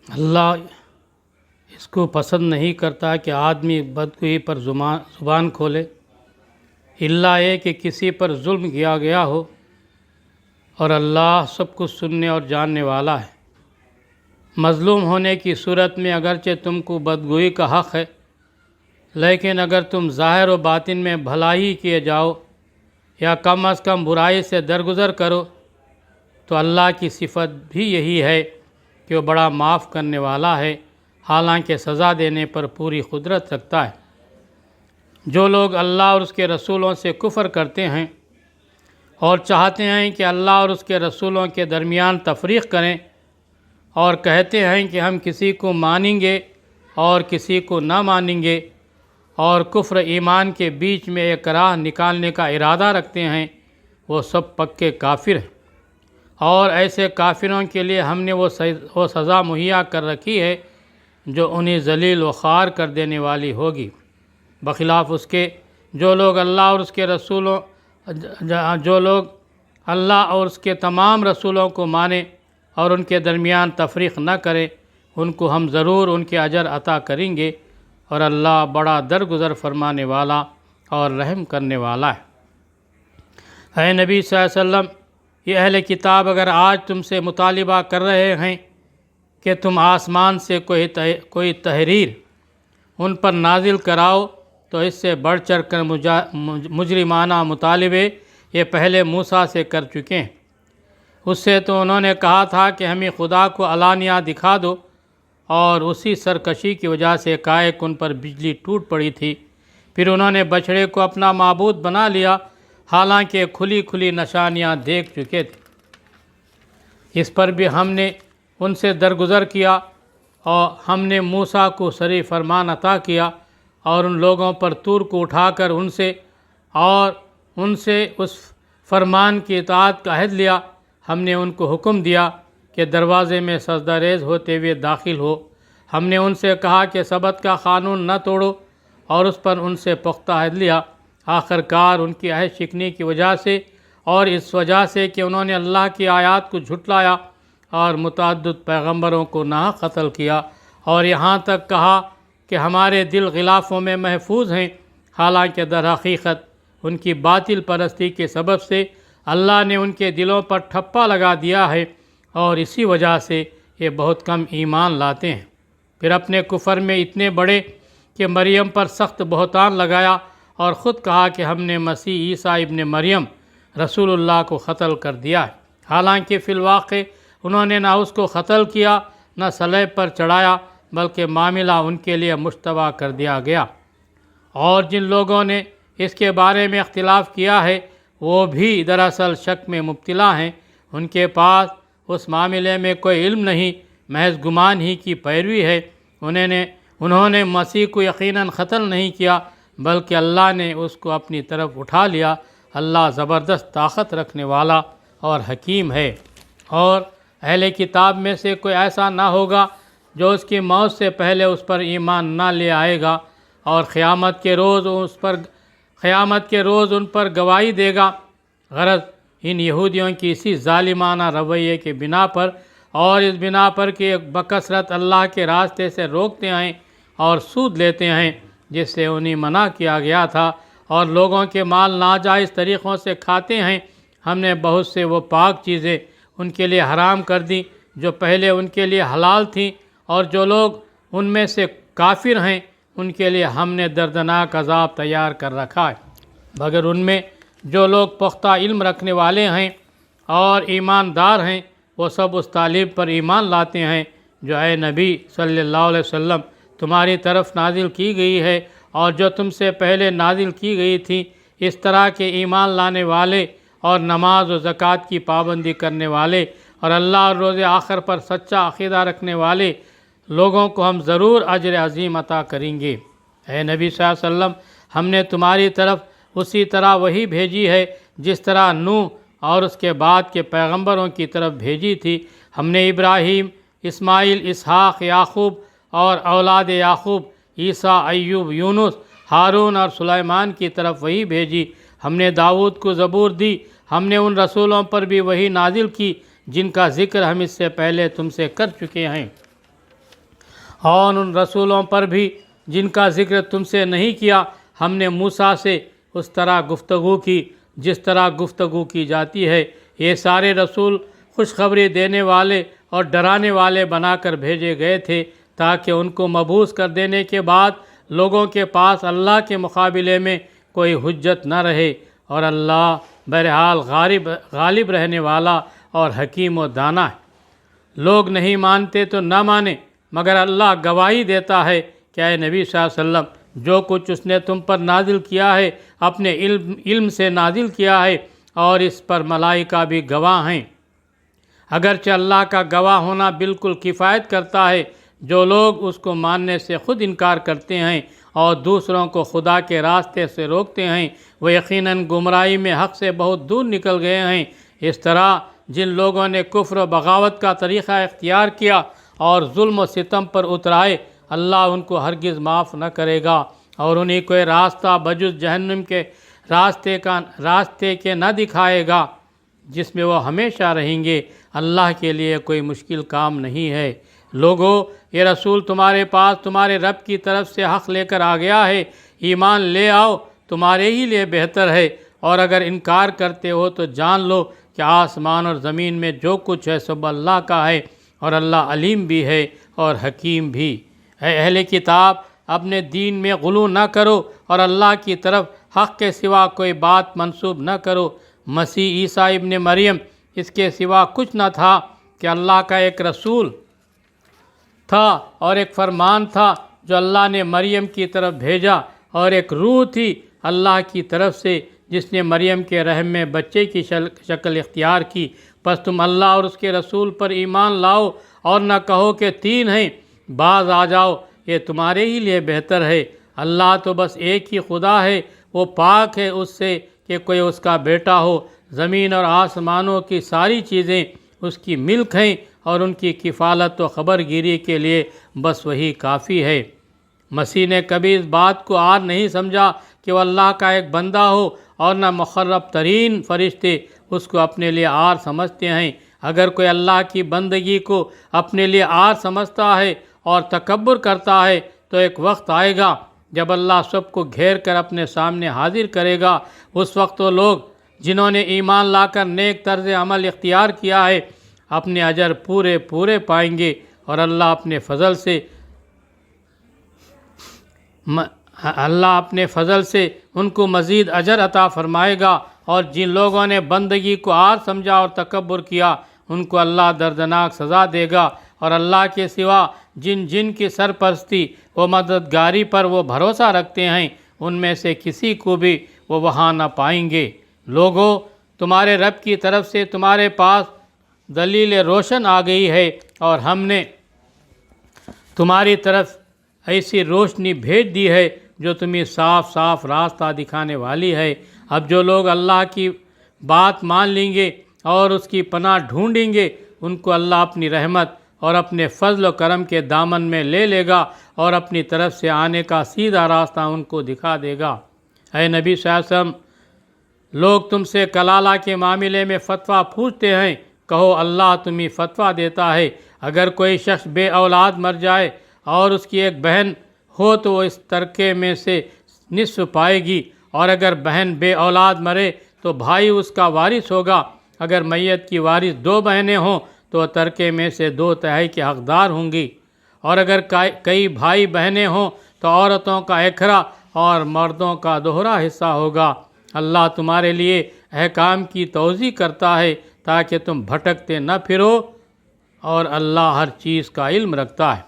اللہ اس کو پسند نہیں کرتا کہ آدمی بدگوئی پر زبان کھولے، الا یہ کہ کسی پر ظلم کیا گیا ہو، اور اللہ سب کچھ سننے اور جاننے والا ہے۔ مظلوم ہونے کی صورت میں اگرچہ تم کو بدگوئی کا حق ہے، لیکن اگر تم ظاہر و باطن میں بھلائی کیے جاؤ یا کم از کم برائی سے درگزر کرو تو اللہ کی صفت بھی یہی ہے کہ وہ بڑا معاف کرنے والا ہے، حالانکہ سزا دینے پر پوری قدرت رکھتا ہے۔ جو لوگ اللہ اور اس کے رسولوں سے کفر کرتے ہیں اور چاہتے ہیں کہ اللہ اور اس کے رسولوں کے درمیان تفریق کریں اور کہتے ہیں کہ ہم کسی کو مانیں گے اور کسی کو نہ مانیں گے اور کفر ایمان کے بیچ میں ایک راہ نکالنے کا ارادہ رکھتے ہیں، وہ سب پکے کافر ہیں، اور ایسے کافروں کے لیے ہم نے وہ سزا مہیا کر رکھی ہے جو انہیں ذلیل و خوار کر دینے والی ہوگی، بخلاف اس کے جو لوگ اللہ اور اس کے تمام رسولوں کو مانیں اور ان کے درمیان تفریق نہ کریں، ان کو ہم ضرور ان کے اجر عطا کریں گے، اور اللہ بڑا درگزر فرمانے والا اور رحم کرنے والا ہے۔ اے نبی صلی اللہ علیہ وسلم، یہ اہل کتاب اگر آج تم سے مطالبہ کر رہے ہیں کہ تم آسمان سے کوئی تحریر ان پر نازل کراؤ، تو اس سے بڑھ چڑھ کر مجرمانہ مطالبے یہ پہلے موسیٰ سے کر چکے ہیں۔ اس سے تو انہوں نے کہا تھا کہ ہمیں خدا کو علانیہ دکھا دو، اور اسی سرکشی کی وجہ سے کائک ان پر بجلی ٹوٹ پڑی تھی۔ پھر انہوں نے بچھڑے کو اپنا معبود بنا لیا، حالانکہ کھلی کھلی نشانیاں دیکھ چکے تھے۔ اس پر بھی ہم نے ان سے درگزر کیا، اور ہم نے موسیٰ کو صریح فرمان عطا کیا، اور ان لوگوں پر طور کو اٹھا کر ان سے اس فرمان کی اطاعت کا عہد لیا۔ ہم نے ان کو حکم دیا کہ دروازے میں سجدہ ریز ہوتے ہوئے داخل ہو۔ ہم نے ان سے کہا کہ سبت کا قانون نہ توڑو، اور اس پر ان سے پختہ عہد لیا۔ آخر کار ان کی عہد شکنی کی وجہ سے اور اس وجہ سے کہ انہوں نے اللہ کی آیات کو جھٹلایا اور متعدد پیغمبروں کو ناحق قتل کیا، اور یہاں تک کہا کہ ہمارے دل غلافوں میں محفوظ ہیں، حالانکہ در حقیقت ان کی باطل پرستی کے سبب سے اللہ نے ان کے دلوں پر ٹھپا لگا دیا ہے، اور اسی وجہ سے یہ بہت کم ایمان لاتے ہیں۔ پھر اپنے کفر میں اتنے بڑے کہ مریم پر سخت بہتان لگایا اور خود کہا کہ ہم نے مسیح عیسیٰ ابن مریم رسول اللہ کو قتل کر دیا ہے، حالانکہ فی الواقع انہوں نے نہ اس کو قتل کیا نہ صلیب پر چڑھایا، بلکہ معاملہ ان کے لیے مشتبہ کر دیا گیا۔ اور جن لوگوں نے اس کے بارے میں اختلاف کیا ہے وہ بھی دراصل شک میں مبتلا ہیں، ان کے پاس اس معاملے میں کوئی علم نہیں، محض گمان ہی کی پیروی ہے۔ انہوں نے مسیح کو یقیناً قتل نہیں کیا، بلکہ اللہ نے اس کو اپنی طرف اٹھا لیا۔ اللہ زبردست طاقت رکھنے والا اور حکیم ہے۔ اور اہل کتاب میں سے کوئی ایسا نہ ہوگا جو اس کی موت سے پہلے اس پر ایمان نہ لے آئے گا، اور قیامت کے روز ان پر گواہی دے گا۔ غرض ان یہودیوں کی اسی ظالمانہ رویے کے بنا پر، اور اس بنا پر کہ بکثرت اللہ کے راستے سے روکتے ہیں اور سود لیتے ہیں جس سے انہیں منع کیا گیا تھا، اور لوگوں کے مال ناجائز طریقوں سے کھاتے ہیں، ہم نے بہت سے وہ پاک چیزیں ان کے لیے حرام کر دیں جو پہلے ان کے لیے حلال تھیں، اور جو لوگ ان میں سے کافر ہیں ان کے لیے ہم نے دردناک عذاب تیار کر رکھا ہے، مگر ان میں جو لوگ پختہ علم رکھنے والے ہیں اور ایماندار ہیں وہ سب اس تعلیم پر ایمان لاتے ہیں جو اے نبی صلی اللہ علیہ وسلم تمہاری طرف نازل کی گئی ہے، اور جو تم سے پہلے نازل کی گئی تھی، اس طرح کے ایمان لانے والے اور نماز و زکوٰۃ کی پابندی کرنے والے اور اللہ اور روز آخر پر سچا عقیدہ رکھنے والے لوگوں کو ہم ضرور اجر عظیم عطا کریں گے۔ اے نبی صلی اللہ علیہ وسلم، ہم نے تمہاری طرف اسی طرح وحی بھیجی ہے جس طرح نوح اور اس کے بعد کے پیغمبروں کی طرف بھیجی تھی۔ ہم نے ابراہیم، اسماعیل، اسحاق، یعقوب اور اولاد یعقوب، عیسیٰ، ایوب، یونس، ہارون اور سلیمان کی طرف وحی بھیجی۔ ہم نے داؤد کو زبور دی۔ ہم نے ان رسولوں پر بھی وحی نازل کی جن کا ذکر ہم اس سے پہلے تم سے کر چکے ہیں۔ اور ان رسولوں پر بھی جن کا ذکر تم سے نہیں کیا ہم نے موسیٰ سے اس طرح گفتگو کی جس طرح گفتگو کی جاتی ہے۔ یہ سارے رسول خوشخبری دینے والے اور ڈرانے والے بنا کر بھیجے گئے تھے تاکہ ان کو مبعوث کر دینے کے بعد لوگوں کے پاس اللہ کے مقابلے میں کوئی حجت نہ رہے، اور اللہ بہرحال غالب رہنے والا اور حکیم و دانا ہے۔ لوگ نہیں مانتے تو نہ مانیں، مگر اللہ گواہی دیتا ہے کہ اے نبی صلی اللہ علیہ وسلم جو کچھ اس نے تم پر نازل کیا ہے اپنے علم سے نازل کیا ہے، اور اس پر ملائکہ بھی گواہ ہیں۔ اگرچہ اللہ کا گواہ ہونا بالکل کفایت کرتا ہے، جو لوگ اس کو ماننے سے خود انکار کرتے ہیں اور دوسروں کو خدا کے راستے سے روکتے ہیں، وہ یقیناً گمراہی میں حق سے بہت دور نکل گئے ہیں۔ اس طرح جن لوگوں نے کفر و بغاوت کا طریقہ اختیار کیا اور ظلم و ستم پر اترائے، اللہ ان کو ہرگز معاف نہ کرے گا، اور انہیں کوئی راستہ بجز جہنم کے راستے کے نہ دکھائے گا جس میں وہ ہمیشہ رہیں گے۔ اللہ کے لیے کوئی مشکل کام نہیں ہے۔ لوگو، یہ رسول تمہارے پاس تمہارے رب کی طرف سے حق لے کر آ گیا ہے، ایمان لے آؤ، تمہارے ہی لیے بہتر ہے، اور اگر انکار کرتے ہو تو جان لو کہ آسمان اور زمین میں جو کچھ ہے سب اللہ کا ہے، اور اللہ علیم بھی ہے اور حکیم بھی۔ اے اہل کتاب، اپنے دین میں غلو نہ کرو اور اللہ کی طرف حق کے سوا کوئی بات منسوب نہ کرو۔ مسیح عیسیٰ ابن مریم اس کے سوا کچھ نہ تھا کہ اللہ کا ایک رسول تھا اور ایک فرمان تھا جو اللہ نے مریم کی طرف بھیجا، اور ایک روح تھی اللہ کی طرف سے جس نے مریم کے رحم میں بچے کی شکل اختیار کی۔ پس تم اللہ اور اس کے رسول پر ایمان لاؤ اور نہ کہو کہ تین ہیں، باز آ جاؤ، یہ تمہارے ہی لیے بہتر ہے۔ اللہ تو بس ایک ہی خدا ہے، وہ پاک ہے اس سے کہ کوئی اس کا بیٹا ہو۔ زمین اور آسمانوں کی ساری چیزیں اس کی ملک ہیں، اور ان کی کفالت و خبر گیری کے لیے بس وہی کافی ہے۔ مسیح نے کبھی اس بات کو عار نہیں سمجھا کہ وہ اللہ کا ایک بندہ ہو، اور نہ مقرب ترین فرشتے اس کو اپنے لیے عار سمجھتے ہیں۔ اگر کوئی اللہ کی بندگی کو اپنے لیے عار سمجھتا ہے اور تکبر کرتا ہے تو ایک وقت آئے گا جب اللہ سب کو گھیر کر اپنے سامنے حاضر کرے گا۔ اس وقت وہ لوگ جنہوں نے ایمان لا کر نیک طرز عمل اختیار کیا ہے اپنے اجر پورے پائیں گے، اور اللہ اپنے فضل سے ان کو مزید اجر عطا فرمائے گا، اور جن لوگوں نے بندگی کو عار سمجھا اور تکبر کیا ان کو اللہ دردناک سزا دے گا۔ اور اللہ کے سوا جن کی سرپرستی و مددگاری پر وہ بھروسہ رکھتے ہیں ان میں سے کسی کو بھی وہ وہاں نہ پائیں گے۔ لوگو، تمہارے رب کی طرف سے تمہارے پاس دلیل روشن آ گئی ہے، اور ہم نے تمہاری طرف ایسی روشنی بھیج دی ہے جو تمہیں صاف راستہ دکھانے والی ہے۔ اب جو لوگ اللہ کی بات مان لیں گے اور اس کی پناہ ڈھونڈیں گے ان کو اللہ اپنی رحمت اور اپنے فضل و کرم کے دامن میں لے گا، اور اپنی طرف سے آنے کا سیدھا راستہ ان کو دکھا دے گا۔ اے نبی صلی اللہ علیہ وسلم، لوگ تم سے کلالہ کے معاملے میں فتویٰ پوچھتے ہیں، کہو اللہ تمہیں فتویٰ دیتا ہے۔ اگر کوئی شخص بے اولاد مر جائے اور اس کی ایک بہن ہو تو وہ اس ترکے میں سے نصف پائے گی، اور اگر بہن بے اولاد مرے تو بھائی اس کا وارث ہوگا۔ اگر میت کی وارث 2 بہنیں ہوں تو ترکے میں سے 2/3 کے حقدار ہوں گی، اور اگر کئی بھائی بہنیں ہوں تو عورتوں کا ایکھرا اور مردوں کا دوہرا حصہ ہوگا۔ اللہ تمہارے لیے احکام کی توضیح کرتا ہے تاکہ تم بھٹکتے نہ پھرو، اور اللہ ہر چیز کا علم رکھتا ہے۔